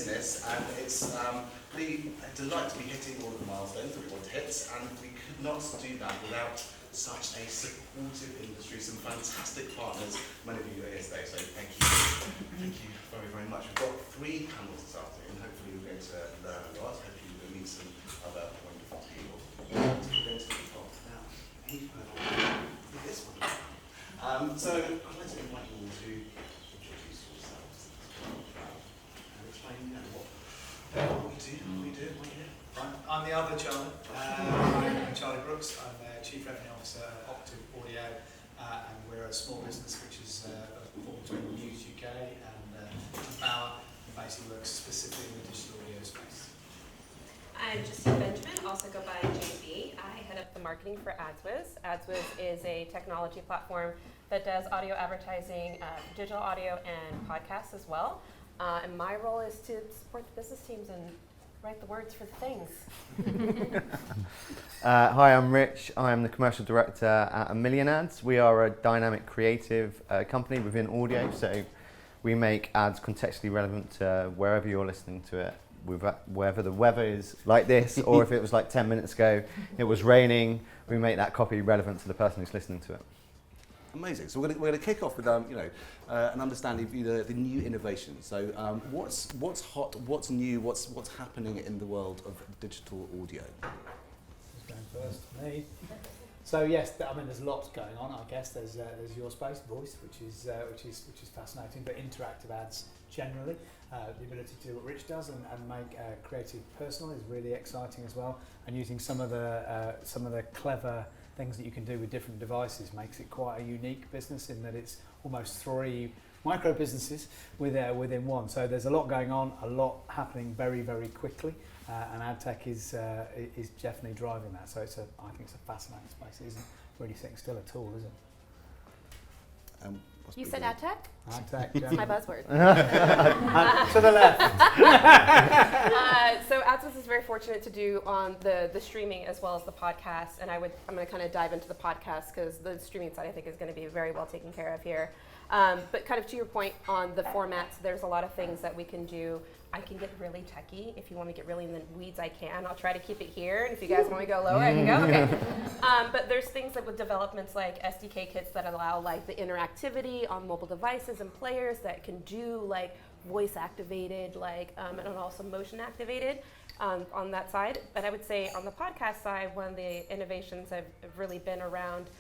business, and it's really a delight to be hitting all of the milestones that we want to hit, and we could not do that without such a supportive industry, some fantastic partners. Many of you are here today, so thank you. Thank you very, very much. We've got 3 panels this afternoon. Hopefully we're going to learn a lot. Hopefully we're going to meet some other wonderful people. We're going to kick off now with this one. So I'd like to invite you all to introduce yourselves and explain what we do, what we do, what we do. I'm the other Charlie. I'm Charlie Brookes. I'm Chief Revenue Officer at Octave Audi, and we're a small business which is formed between News UK and Bauer, and basically works specifically in the digital audio space. I'm Justine Benjamin, also go by JB. I head up the marketing for AdsWizz. AdsWizz is a technology platform that does audio advertising, digital audio, and podcasts as well. And my role is to support the business teams and write the words for the things. Hi, I'm Rich. I'm the Commercial Director at $1,000,000 Ads. We are a dynamic creative company within audio, so we make ads contextually relevant to wherever you're listening to it, whether the weather is like this or if it was like 10 minutes ago, it was raining, we make that copy relevant to the person who's listening to it. Amazing. So we're going to kick off with an understanding of the new innovations. So what's hot, what's new, what's happening in the world of digital audio? Who's going first? Me. So yes, I mean there's lots going on. I guess there's your space, voice, which is fascinating, but interactive ads generally. The ability to do what Rich does and make creative personal is really exciting as well. And using some of the clever things that you can do with different devices makes it quite a unique business in that it's almost 3 micro businesses within one. So there's a lot going on, a lot happening very, very quickly, and ad tech is definitely driving that. So I think it's a fascinating space. It isn't really sitting still at all, is it? You said ad tech? Ad tech, It's my buzzword. To the left. So AdsWizz is very fortunate to do on the streaming as well as the podcast, and I'm going to kind of dive into the podcast because the streaming side I think is going to be very well taken care of here. But kind of to your point on the formats, there's a lot of things that we can do. I can get really techie. If you want me to get really in the weeds, I can. I'll try to keep it here, and if you guys want me to go lower, I can go. Okay. But there's things like with developments like SDK kits that allow like the interactivity on mobile devices and players that can do like voice activated, and also motion activated on that side. But I would say on the podcast side, one of the innovations have really been around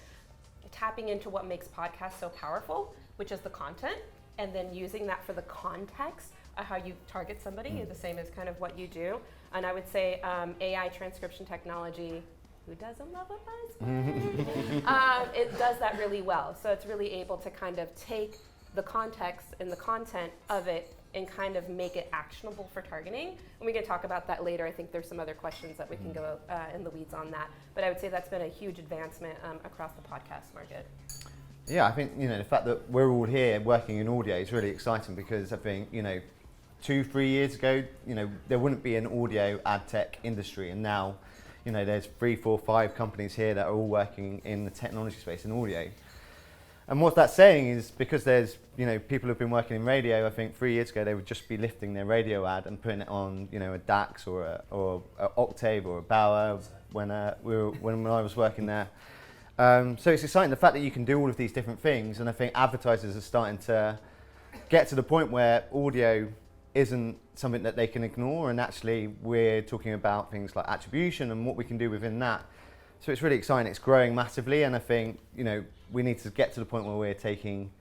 tapping into what makes podcasts so powerful, which is the content, and then using that for the context of how you target somebody, the same as kind of what you do. And I would say AI transcription technology, who doesn't love a buzzword? It does that really well. So it's really able to kind of take the context and the content of it and kind of make it actionable for targeting. And we can talk about that later. I think there's some other questions that we can go in the weeds on that. But I would say that's been a huge advancement across the podcast market. Yeah, I think the fact that we're all here working in audio is really exciting because I think 2-3 years ago there wouldn't be an audio ad tech industry, and now there's 3, 4, 5 companies here that are all working in the technology space in audio. And what that's saying is because there's people who've been working in radio, I think 3 years ago they would just be lifting their radio ad and putting it on a DAX or a Octave or a Bauer when I was working there. So it's exciting the fact that you can do all of these different things, and I think advertisers are starting to get to the point where audio isn't something that they can ignore, and actually we're talking about things like attribution and what we can do within that. So it's really exciting, it's growing massively, and I think we need to get to the point where we're taking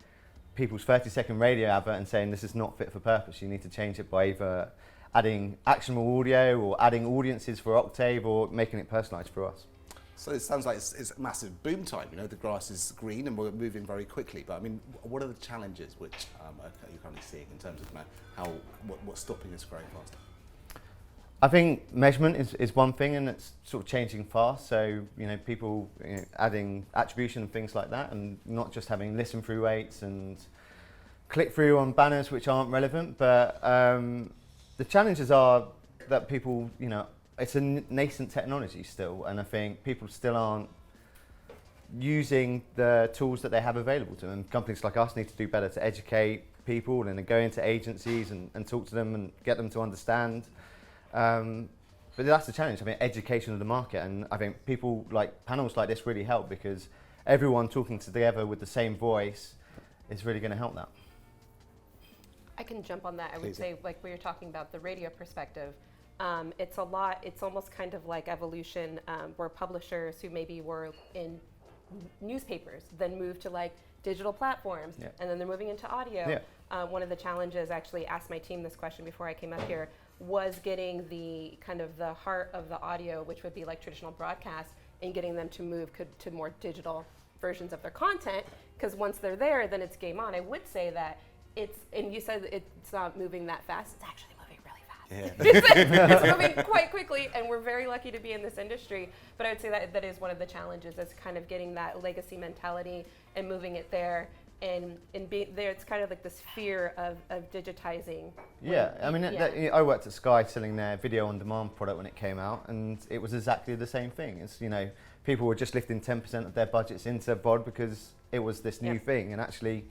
people's 30-second radio advert and saying this is not fit for purpose. You need to change it by either adding actionable audio or adding audiences for Octave or making it personalised for us. So it sounds like it's a massive boom time. The grass is green and we're moving very quickly. But I mean, what are the challenges which you're currently seeing in terms of what's stopping us growing faster? I think measurement is one thing, and it's sort of changing fast. So people adding attribution and things like that, and not just having listen through rates and click through on banners which aren't relevant. But the challenges are that people it's a nascent technology still, and I think people still aren't using the tools that they have available to them. Companies like us need to do better to educate people and then go into agencies and talk to them and get them to understand. But that's the challenge. I mean, education of the market, and I think people like panels like this really help because everyone talking together with the same voice is really going to help that. I can jump on that. I would Please. say, like we were talking about the radio perspective, it's almost kind of like evolution, where publishers who maybe were in newspapers then moved to like digital platforms, Yeah. and then they're moving into audio. Yeah. One of the challenges, actually asked my team this question before I came up here, was getting the kind of the heart of the audio, which would be like traditional broadcast, and getting them to move to more digital versions of their content, because once they're there, then it's game on. I would say that and you said it's not moving that fast, it's actually moving really fast. Yeah. It's moving quite quickly, and we're very lucky to be in this industry. But I would say that is one of the challenges, is kind of getting that legacy mentality and moving it there. And being there, it's kind of like this fear of digitizing. Yeah, I mean, I worked at Sky selling their video on demand product when it came out, and it was exactly the same thing. It's, people were just lifting 10% of their budgets into VOD because it was this new thing, and actually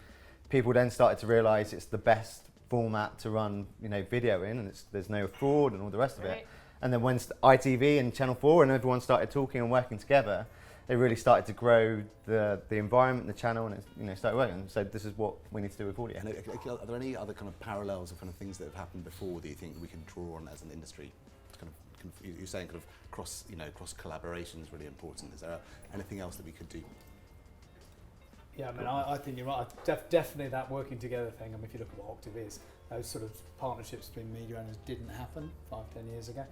people then started to realise it's the best format to run, video in, and there's no fraud and all the rest of it. And then when ITV and Channel 4 and everyone started talking and working together, they really started to grow the environment, the channel, and it started working. So this is what we need to do with audio. And are there any other kind of parallels or kind of things that have happened before that you think we can draw on as an industry? You're saying kind of cross collaboration is really important. Is there anything else that we could do? Yeah, I mean, I think you're right. Definitely that working together thing. I mean, if you look at what Octave is, those sort of partnerships between media owners didn't happen 5-10 years ago.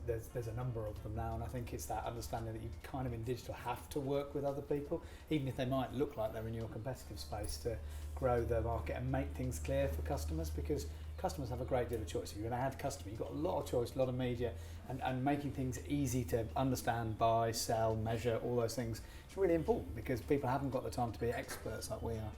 There's a number of them now, and I think it's that understanding that you kind of in digital have to work with other people, even if they might look like they're in your competitive space, to grow the market and make things clear for customers, because customers have a great deal of choice. If you're an ad customer, you've got a lot of choice, a lot of media, and making things easy to understand, buy, sell, measure, all those things, it's really important, because people haven't got the time to be experts like we are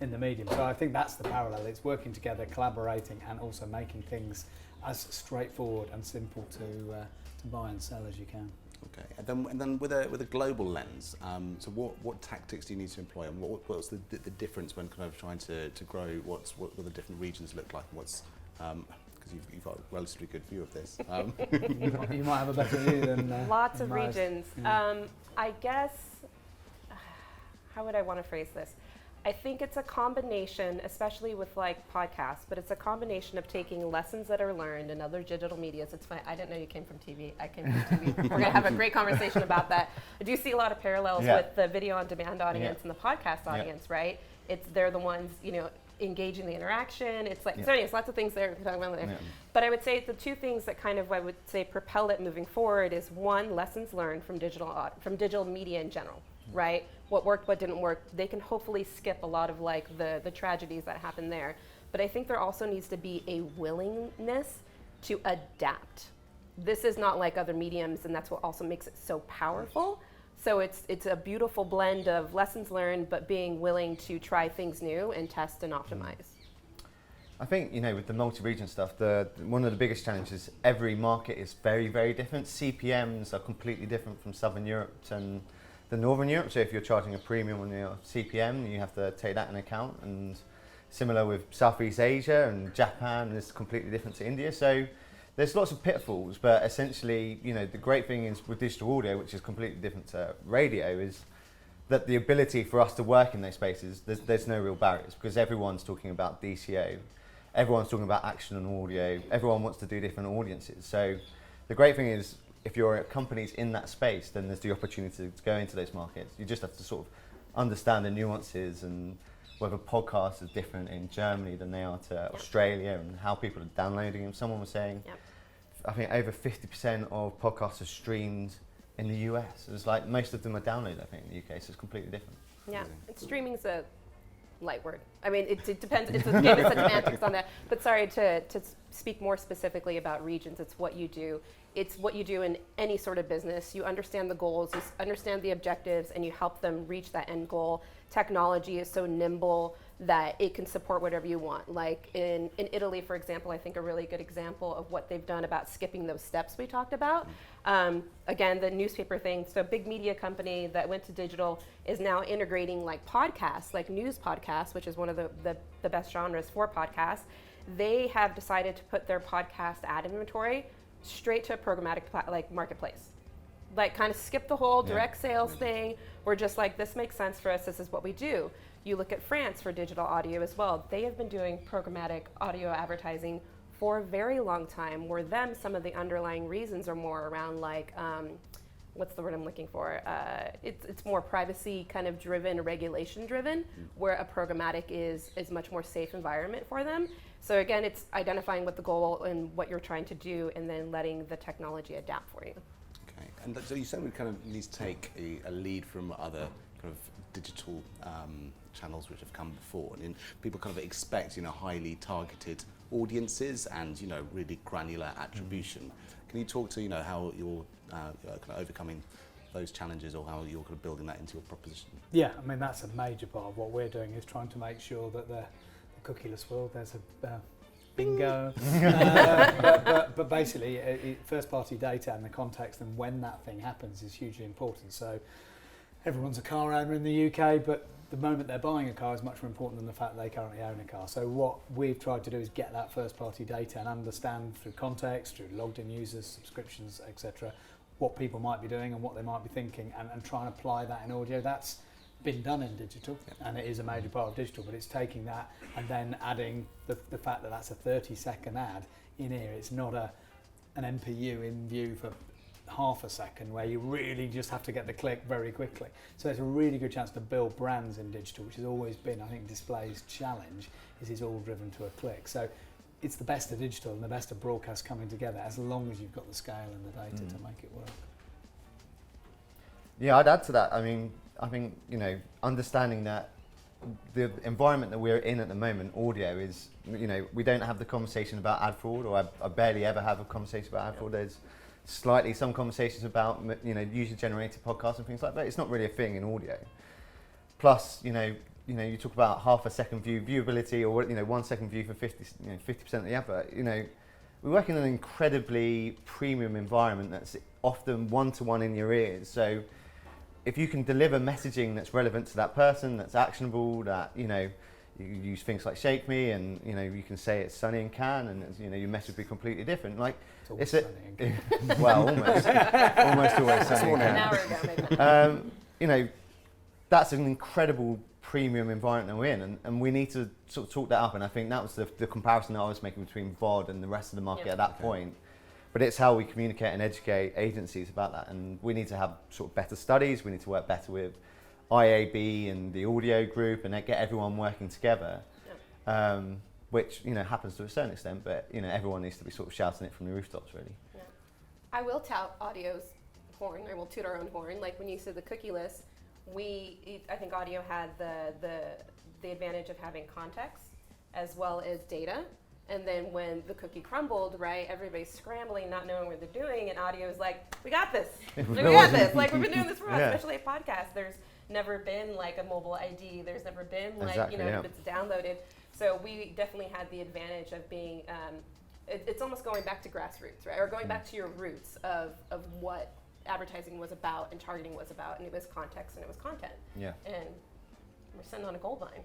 in the medium. So I think that's the parallel. It's working together, collaborating, and also making things as straightforward and simple to buy and sell as you can. Okay, and then with a global lens, so what tactics do you need to employ, and what's the difference when kind of trying to grow? What the different regions look like, and what's because you've got a relatively good view of this. You might have a better view than Lots of most. regions. Yeah. I guess, how would I want to phrase this? I think it's a combination, especially with like podcasts, but it's a combination of taking lessons that are learned in other digital medias. It's funny, I didn't know you came from TV. I came from TV. We're going to have a great conversation about that. I do see a lot of parallels with the video on demand audience and the podcast audience, right? They're the ones, engaging the interaction. It's like, so anyways, lots of things there we're talking about there. Yeah. But I would say the two things that kind of I would say propel it moving forward is, one, lessons learned from digital media in general, right? What worked, what didn't work. They can hopefully skip a lot of like the tragedies that happen there. But I think there also needs to be a willingness to adapt. This is not like other mediums, and that's what also makes it so powerful. So it's a beautiful blend of lessons learned, but being willing to try things new and test and optimize. I think, with the multi-region stuff, one of the biggest challenges, every market is very, very different. CPMs are completely different from Southern Europe and the Northern Europe. So if you're charging a premium on your CPM, you have to take that into account. And similar with Southeast Asia and Japan is completely different to India. So there's lots of pitfalls, but essentially, the great thing is with digital audio, which is completely different to radio, is that the ability for us to work in those spaces, there's no real barriers, because everyone's talking about DCO, everyone's talking about action and audio, everyone wants to do different audiences. So the great thing is, if your company's in that space, then there's the opportunity to go into those markets. You just have to sort of understand the nuances and whether podcasts is different in Germany than they are to Australia, and how people are downloading them. Someone was saying, I think over 50% of podcasts are streamed in the US. It's like most of them are downloaded, I think, in the UK, so it's completely different. Yeah, streaming's a light word. I mean, it depends. It's a game of semantics on that. But sorry, to speak more specifically about regions, it's what you do. It's what you do in any sort of business. You understand the goals, you understand the objectives, and you help them reach that end goal. Technology is so nimble that it can support whatever you want. Like in Italy, for example, I think a really good example of what they've done about skipping those steps we talked about. Again, the newspaper thing, so a big media company that went to digital is now integrating like podcasts, like news podcasts, which is one of the best genres for podcasts. They have decided to put their podcast ad inventory straight to a programmatic like marketplace. Like kind of skip the whole direct sales thing. We're just like, this makes sense for us, this is what we do. You look at France for digital audio as well. They have been doing programmatic audio advertising for a very long time, where some of the underlying reasons are more around like, what's the word I'm looking for? It's more privacy kind of driven, regulation driven, where a programmatic is much more safe environment for them. So again, it's identifying what the goal and what you're trying to do, and then letting the technology adapt for you. Okay, and so you said we kind of need to take a lead from other kind of digital channels which have come before, and people kind of expect, you know, highly targeted audiences and, you know, really granular attribution. Can you talk to, you know, how you're kind of overcoming those challenges, or how you're kind of building that into your proposition? Yeah, I mean, that's a major part of what we're doing, is trying to make sure that the cookieless world, there's a bingo. But basically, first-party data and the context and when that thing happens is hugely important. So everyone's a car owner in the UK, but the moment they're buying a car is much more important than the fact that they currently own a car. So what we've tried to do is get that first-party data and understand through context, through logged-in users, subscriptions, etc., what people might be doing and what they might be thinking, and try and apply that in audio. That's been done in digital, and it is a major part of digital, but it's taking that and then adding the fact that that's a 30-second ad in here. It's not an MPU in view for half a second where you really just have to get the click very quickly. So it's a really good chance to build brands in digital, which has always been, I think, Display's challenge, is it's all driven to a click. So it's the best of digital and the best of broadcast coming together, as long as you've got the scale and the data to make it work. Yeah, I'd add to that. I mean, I think, you know, understanding that the environment that we're in at the moment, audio, is, you know, we don't have the conversation about ad fraud, or I barely ever have a conversation about ad fraud. There's slightly some conversations about, you know, user-generated podcasts and things like that. It's not really a thing in audio. Plus, you talk about half a second viewability, or, you know, 1 second view for 50% of the advert. You know, we work in an incredibly premium environment that's often one-to-one in your ears. So if you can deliver messaging that's relevant to that person, that's actionable, that, you know, you use things like Shake Me, and, you know, you can say it's sunny in Cannes, and, you know, your message will be completely different. Like, it's sunny in Cannes. Well, almost always sunny in Cannes. An hour ago, maybe. You know, that's an incredible premium environment that we're in, and we need to sort of talk that up. And I think that was the comparison that I was making between VOD and the rest of the market at that point. But it's how we communicate and educate agencies about that, and we need to have sort of better studies. We need to work better with IAB and the audio group, and get everyone working together, which, you know, happens to a certain extent, but, you know, everyone needs to be sort of shouting it from the rooftops, really. Yeah. I will tout audio's horn, or we'll toot our own horn. Like when you said the cookieless, I think audio had the advantage of having context as well as data. And then when the cookie crumbled, right, everybody's scrambling, not knowing what they're doing, and audio's like, we got this. We got this. Like, we've been doing this for a while, especially at podcasts. There's never been like a mobile ID. There's never been like, exactly, you know, if it's downloaded. So we definitely had the advantage of being, it's almost going back to grassroots, right? Or going back to your roots of what advertising was about and targeting was about, and it was context and it was content. Yeah. And we're sitting on a gold mine.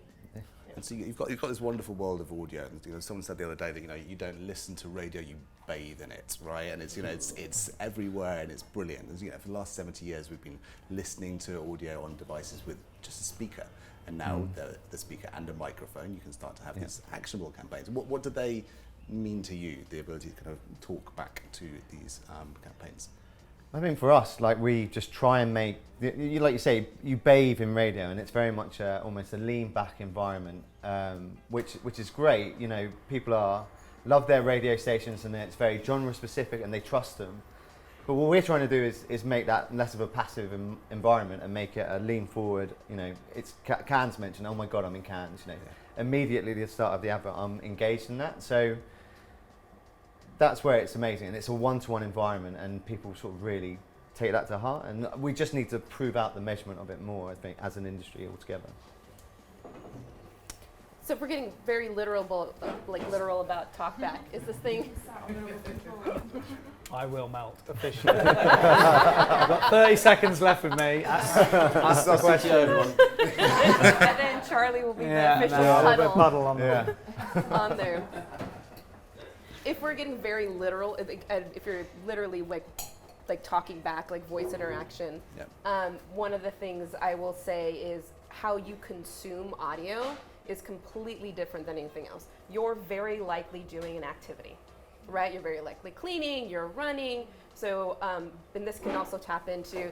And so you've got this wonderful world of audio. And, you know, someone said the other day that, you know, you don't listen to radio, you bathe in it, right? And it's, you know, it's everywhere, and it's brilliant. And, you know, for the last 70 years, we've been listening to audio on devices with just a speaker, and now the speaker and a microphone, you can start to have these actionable campaigns. What do they mean to you, the ability to kind of talk back to these campaigns? I think for us, like, we just try and make, like you say, you bathe in radio, and it's very much almost a lean back environment, which is great. You know, people love their radio stations, and it's very genre specific, and they trust them. But what we're trying to do is make that less of a passive environment and make it a lean forward. You know, it's Cannes mentioned. Oh my God, I'm in Cannes. You know, immediately at the start of the advert, I'm engaged in that. So that's where it's amazing, and it's a one-to-one environment, and people sort of really take that to heart, and we just need to prove out the measurement of it more, I think, as an industry altogether. So if we're getting very literal about Talkback, is this thing? I will melt officially. I've got 30 seconds left with me. Ask the question. And then Charlie will be the official puddle on on there. If we're getting very literal, if you're literally like talking back, like voice interaction, one of the things I will say is how you consume audio is completely different than anything else. You're very likely doing an activity, right? You're very likely cleaning, you're running. So, and this can also tap into,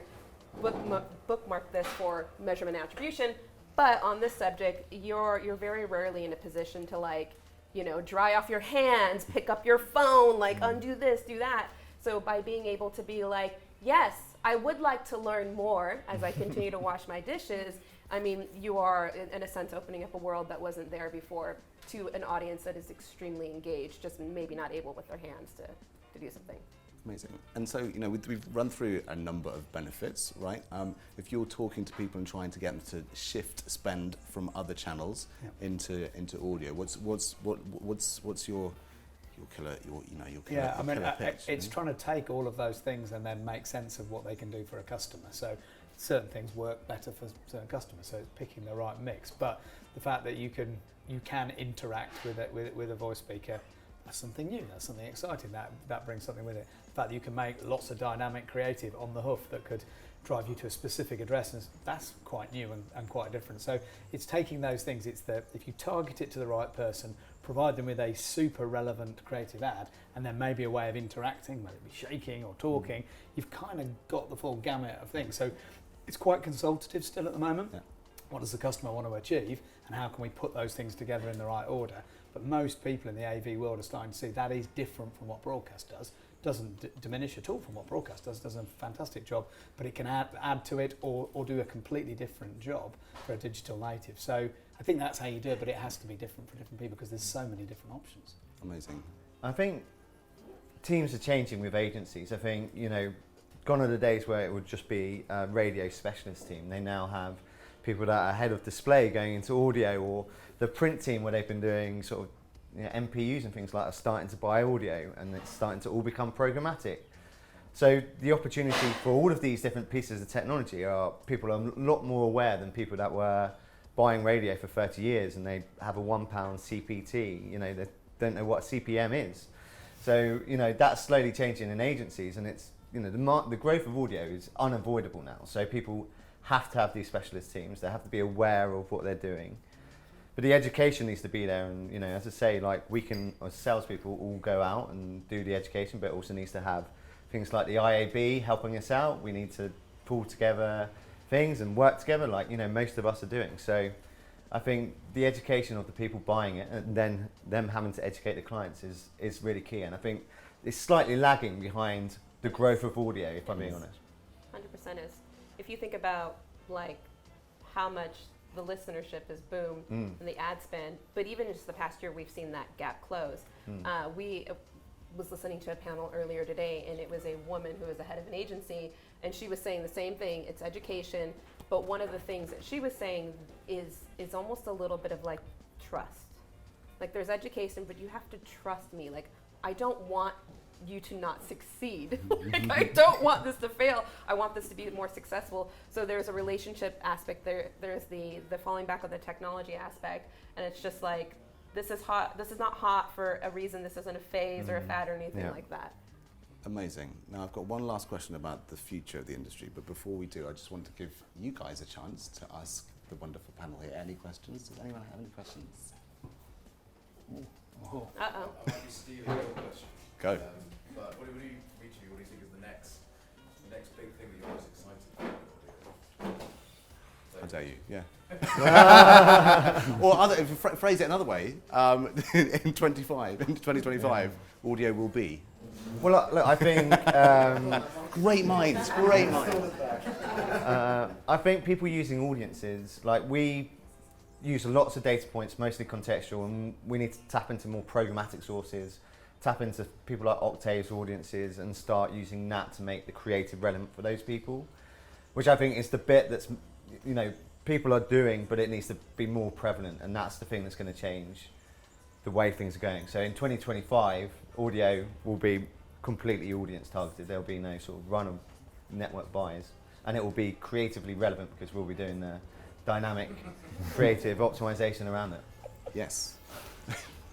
bookmark this for measurement attribution, but on this subject, you're very rarely in a position to like, you know, dry off your hands, pick up your phone, like undo this, do that. So by being able to be like, yes, I would like to learn more as I continue to wash my dishes, I mean, you are, in a sense, opening up a world that wasn't there before to an audience that is extremely engaged, just maybe not able with their hands to do something. Amazing. And so, you know, we've run through a number of benefits, right? If you're talking to people and trying to get them to shift spend from other channels into audio, what's your killer, your killer pitch? It's trying to take all of those things and then make sense of what they can do for a customer. So certain things work better for certain customers, so it's picking the right mix. But the fact that you can interact with a voice speaker, that's something new, that's something exciting, that brings something with it. The fact that you can make lots of dynamic creative on the hoof that could drive you to a specific address, and that's quite new and quite different. So it's taking those things, if you target it to the right person, provide them with a super relevant creative ad, and then maybe a way of interacting, whether it be shaking or talking, you've kind of got the full gamut of things. So it's quite consultative still at the moment. Yeah. What does the customer want to achieve, and how can we put those things together in the right order? But most people in the AV world are starting to see that is different from what broadcast does. Doesn't diminish at all from what broadcast does a fantastic job, but it can add to it or do a completely different job for a digital native. So I think that's how you do it, but it has to be different for different people because there's so many different options. Amazing. I think teams are changing with agencies. I think, you know, gone are the days where it would just be a radio specialist team. They now have people that are head of display going into audio, or the print team where they've been doing sort of, you know, MPUs and things like that are starting to buy audio, and it's starting to all become programmatic. So the opportunity for all of these different pieces of technology people are a lot more aware than people that were buying radio for 30 years and they have a £1 CPT, you know, they don't know what CPM is. So, you know, that's slowly changing in agencies, and it's, you know, the growth of audio is unavoidable now. So people have to have these specialist teams. They have to be aware of what they're doing. But the education needs to be there, and, you know, as I say, like, we can, as salespeople, all go out and do the education, but it also needs to have things like the IAB helping us out. We need to pull together things and work together, like, you know, most of us are doing. So I think the education of the people buying it, and then them having to educate the clients, is really key. And I think it's slightly lagging behind the growth of audio, if I'm being honest. 100% is. If you think about, like, how much the listenership has boomed and the ad spend, but even just the past year, we've seen that gap close. We was listening to a panel earlier today, and it was a woman who was the head of an agency, and she was saying the same thing. It's education, but one of the things that she was saying is almost a little bit of like trust. Like, there's education, but you have to trust me. Like, I don't want you to not succeed. Like, I don't want this to fail. I want this to be more successful. So there's a relationship aspect there. There's the falling back on the technology aspect, and it's just like, this is hot. This is not hot for a reason. This isn't a phase or a fad or anything like that. Amazing. Now, I've got one last question about the future of the industry, but before we do, I just want to give you guys a chance to ask the wonderful panel here any questions. Does anyone have any questions? Uh-oh. I might be stealing your question. Go. But what do you think is the next big thing that you're most excited about? I dare you, yeah. Or if you phrase it another way, in 2025, audio will be. Well, look, I think Great minds. I think people using audiences, like, we use lots of data points, mostly contextual, and we need to tap into more programmatic sources, tap into people like Octave's audiences, and start using that to make the creative relevant for those people, which I think is the bit that's, you know, people are doing, but it needs to be more prevalent, and that's the thing that's going to change the way things are going. So in 2025, audio will be completely audience targeted. There'll be no sort of run of network buys, and it will be creatively relevant because we'll be doing the dynamic creative optimization around it. Yes.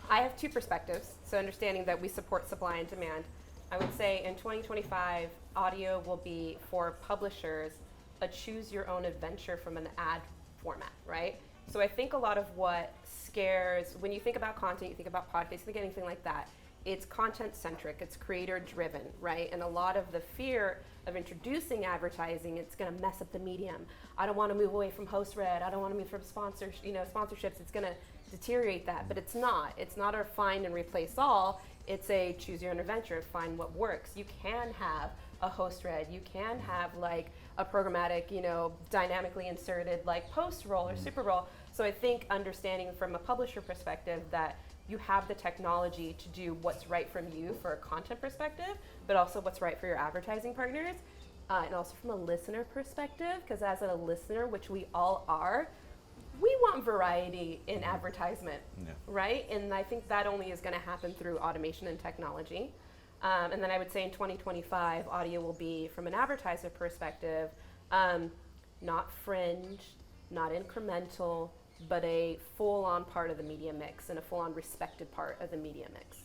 I have two perspectives. So understanding that we support supply and demand, I would say in 2025, audio will be for publishers a choose your own adventure from an ad format, right? So I think a lot of what scares, when you think about content, you think about podcasts, you think anything like that, it's content centric, it's creator driven, right? And a lot of the fear of introducing advertising, it's going to mess up the medium. I don't want to move away from host read. I don't want to move from sponsorships. It's going to deteriorate that, but it's not. It's not a find and replace all. It's a choose your own adventure, find what works. You can have a host read. You can have like a programmatic, dynamically inserted like post roll or super roll. So I think understanding from a publisher perspective that you have the technology to do what's right from you for a content perspective, but also what's right for your advertising partners, and also from a listener perspective, because as a listener, which we all are, we want variety in advertisement, right? And I think that only is going to happen through automation and technology. And then I would say in 2025, audio will be, from an advertiser perspective, not fringe, not incremental, but a full-on part of the media mix and a full-on respected part of the media mix.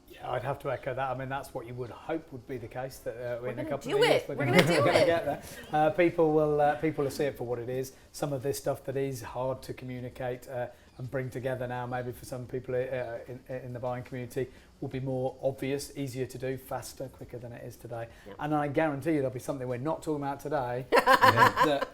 Yeah, I'd have to echo that. I mean, that's what you would hope would be the case. That We're in a going to couple do of years, it. We're going to do gonna it. get there. People will see it for what it is. Some of this stuff that is hard to communicate and bring together now, maybe for some people in the buying community, will be more obvious, easier to do, faster, quicker than it is today. Yep. And I guarantee you there'll be something we're not talking about today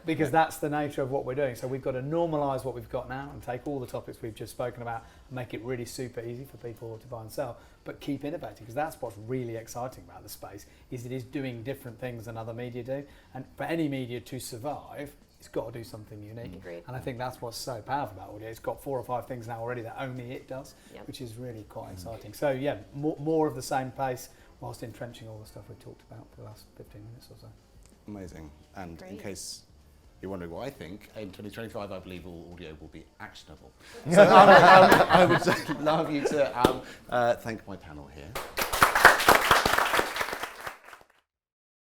because that's the nature of what we're doing. So we've got to normalise what we've got now and take all the topics we've just spoken about and make it really super easy for people to buy and sell, but keep innovating, because that's what's really exciting about the space, is it is doing different things than other media do. And for any media to survive, it's got to do something unique. Agreed. And I think that's what's so powerful about audio. It's got 4 or 5 things now already that only it does, which is really quite exciting. So yeah, more of the same pace whilst entrenching all the stuff we've talked about for the last 15 minutes or so. Amazing. And Great. in case you're wondering what I think, in 2025 I believe all audio will be actionable. So I would love you to thank my panel here.